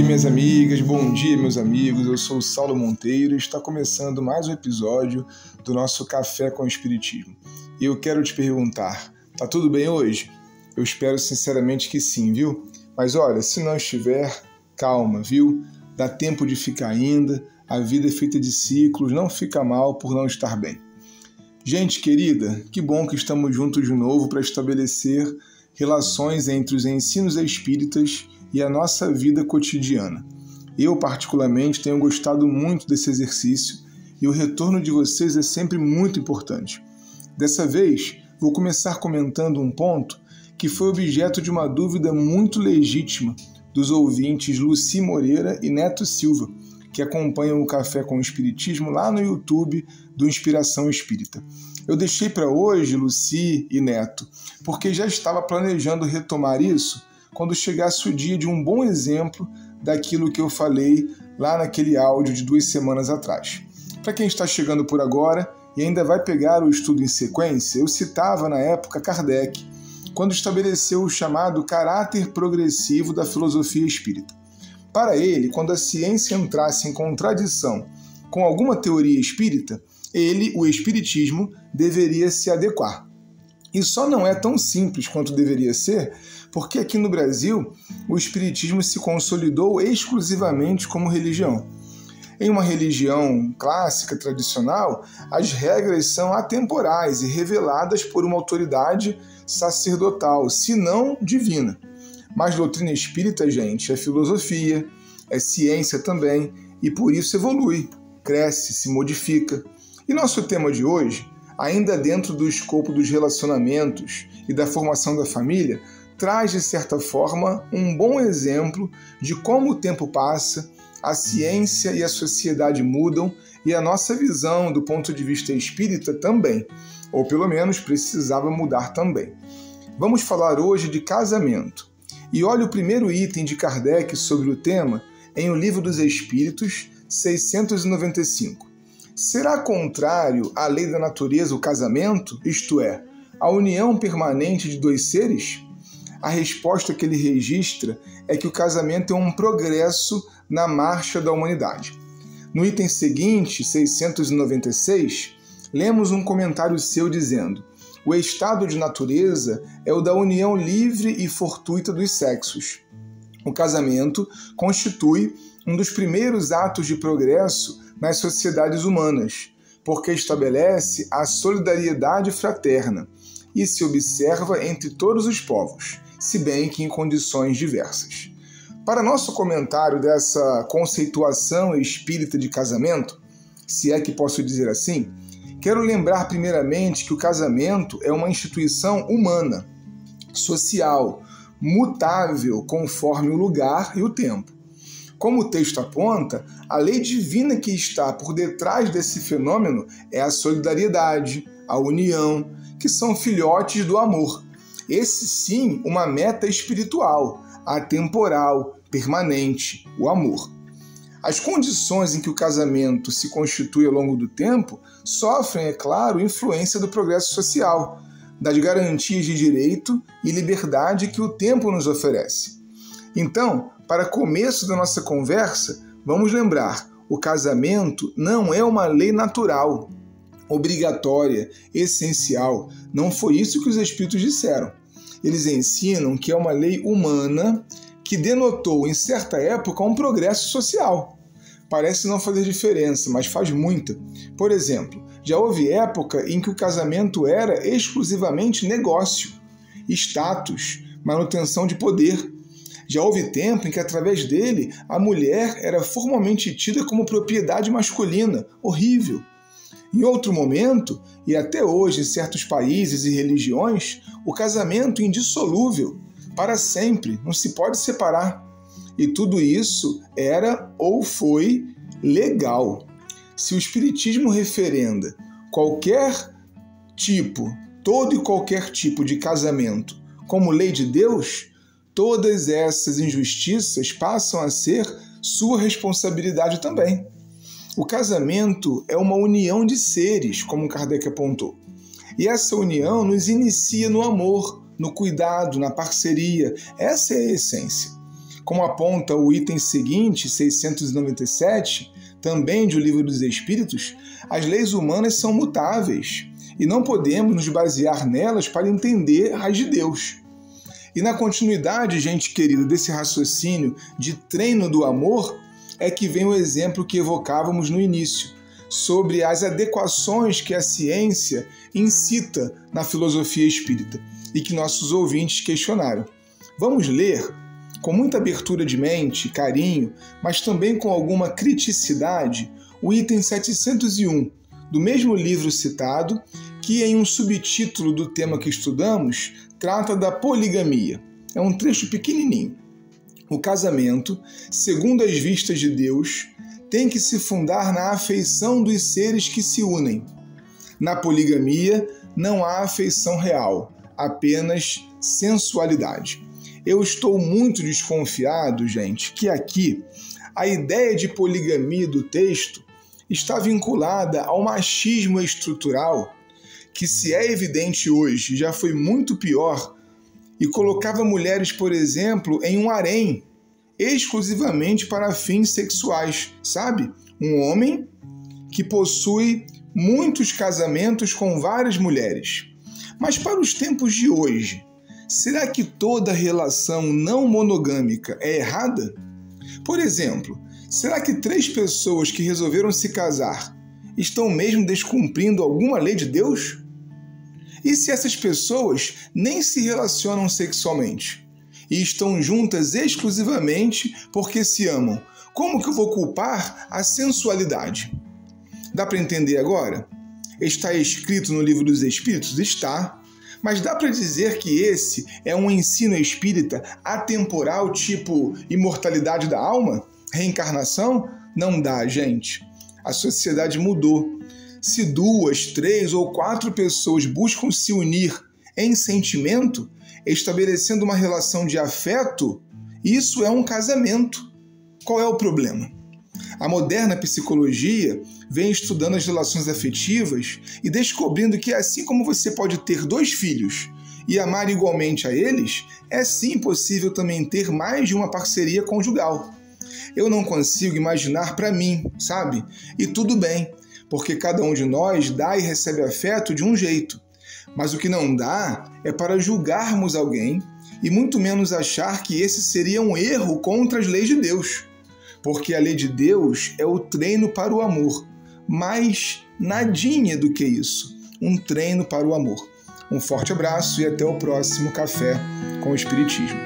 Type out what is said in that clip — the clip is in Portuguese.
dia, minhas amigas, bom dia, meus amigos. Eu sou o Saulo Monteiro e está começando mais um episódio do nosso Café com o Espiritismo. E eu quero te perguntar, tá tudo bem hoje? Eu espero sinceramente que sim, viu? Mas olha, se não estiver, calma, viu? Dá tempo de ficar ainda, a vida é feita de ciclos, não fica mal por não estar bem. Gente querida, que bom que estamos juntos de novo para estabelecer relações entre os ensinos espíritas e a nossa vida cotidiana. Eu, particularmente, tenho gostado muito desse exercício e o retorno de vocês é sempre muito importante. Dessa vez, vou começar comentando um ponto que foi objeto de uma dúvida muito legítima dos ouvintes Luci Moreira e Neto Silva, que acompanham o Café com o Espiritismo lá no YouTube do Inspiração Espírita. Eu deixei para hoje, Luci e Neto, porque já estava planejando retomar isso quando chegasse o dia de um bom exemplo daquilo que eu falei lá naquele áudio de 2 semanas atrás. Para quem está chegando por agora e ainda vai pegar o estudo em sequência, eu citava na época Kardec, quando estabeleceu o chamado caráter progressivo da filosofia espírita. Para ele, quando a ciência entrasse em contradição com alguma teoria espírita, ele, o espiritismo, deveria se adequar. E só não é tão simples quanto deveria ser, porque aqui no Brasil o espiritismo se consolidou exclusivamente como religião. Em uma religião clássica, tradicional, as regras são atemporais e reveladas por uma autoridade sacerdotal, se não divina. Mas doutrina espírita, gente, é filosofia, é ciência também, e por isso evolui, cresce, se modifica. E nosso tema de hoje, ainda dentro do escopo dos relacionamentos e da formação da família, traz, de certa forma, um bom exemplo de como o tempo passa, a ciência e a sociedade mudam e a nossa visão do ponto de vista espírita também, ou pelo menos precisava mudar também. Vamos falar hoje de casamento. E olha o primeiro item de Kardec sobre o tema em O Livro dos Espíritos, 695. Será contrário à lei da natureza o casamento, isto é, a união permanente de 2 seres? A resposta que ele registra é que o casamento é um progresso na marcha da humanidade. No item seguinte, 696, lemos um comentário seu dizendo: o estado de natureza é o da união livre e fortuita dos sexos. O casamento constitui um dos primeiros atos de progresso nas sociedades humanas, porque estabelece a solidariedade fraterna e se observa entre todos os povos, se bem que em condições diversas. Para nosso comentário dessa conceituação espírita de casamento, se é que posso dizer assim, quero lembrar primeiramente que o casamento é uma instituição humana, social, mutável conforme o lugar e o tempo. Como o texto aponta, a lei divina que está por detrás desse fenômeno é a solidariedade, a união, que são filhotes do amor. Esse sim, uma meta espiritual, atemporal, permanente, o amor. As condições em que o casamento se constitui ao longo do tempo sofrem, é claro, influência do progresso social, das garantias de direito e liberdade que o tempo nos oferece. Então, para começo da nossa conversa, vamos lembrar, o casamento não é uma lei natural, obrigatória, essencial. Não foi isso que os espíritos disseram. Eles ensinam que é uma lei humana que denotou, em certa época, um progresso social. Parece não fazer diferença, mas faz muita. Por exemplo, já houve época em que o casamento era exclusivamente negócio, status, manutenção de poder. Já houve tempo em que, através dele, a mulher era formalmente tida como propriedade masculina. Horrível. Em outro momento, e até hoje em certos países e religiões, o casamento é indissolúvel, para sempre, não se pode separar. E tudo isso era ou foi legal. Se o Espiritismo referenda qualquer tipo, todo e qualquer tipo de casamento como lei de Deus, todas essas injustiças passam a ser sua responsabilidade também. O casamento é uma união de seres, como Kardec apontou. E essa união nos inicia no amor, no cuidado, na parceria. Essa é a essência. Como aponta o item seguinte, 697, também de O Livro dos Espíritos, as leis humanas são mutáveis e não podemos nos basear nelas para entender as de Deus. E na continuidade, gente querida, desse raciocínio de treino do amor, é que vem o exemplo que evocávamos no início, sobre as adequações que a ciência incita na filosofia espírita e que nossos ouvintes questionaram. Vamos ler com muita abertura de mente, carinho, mas também com alguma criticidade, o item 701 do mesmo livro citado, que em um subtítulo do tema que estudamos, trata da poligamia. É um trecho pequenininho. O casamento, segundo as vistas de Deus, tem que se fundar na afeição dos seres que se unem. Na poligamia, não há afeição real, apenas sensualidade. Eu estou muito desconfiado, gente, que aqui a ideia de poligamia do texto está vinculada ao machismo estrutural, que, se é evidente hoje, já foi muito pior, e colocava mulheres, por exemplo, em um harém, exclusivamente para fins sexuais, sabe? Um homem que possui muitos casamentos com várias mulheres. Mas para os tempos de hoje, será que toda relação não monogâmica é errada? Por exemplo, será que 3 pessoas que resolveram se casar estão mesmo descumprindo alguma lei de Deus? E se essas pessoas nem se relacionam sexualmente e estão juntas exclusivamente porque se amam, como que eu vou culpar a sensualidade? Dá para entender agora? Está escrito no Livro dos Espíritos? Está. Mas dá para dizer que esse é um ensino espírita atemporal, tipo imortalidade da alma? Reencarnação? Não dá, gente. A sociedade mudou. Se 2, 3 ou 4 pessoas buscam se unir em sentimento, estabelecendo uma relação de afeto, isso é um casamento. Qual é o problema? A moderna psicologia vem estudando as relações afetivas e descobrindo que, assim como você pode ter 2 filhos e amar igualmente a eles, é sim possível também ter mais de uma parceria conjugal. Eu não consigo imaginar para mim, sabe? E tudo bem, porque cada um de nós dá e recebe afeto de um jeito. Mas o que não dá é para julgarmos alguém e muito menos achar que esse seria um erro contra as leis de Deus. Porque a lei de Deus é o treino para o amor, mas nadinha do que isso, um treino para o amor. Um forte abraço e até o próximo Café com o Espiritismo.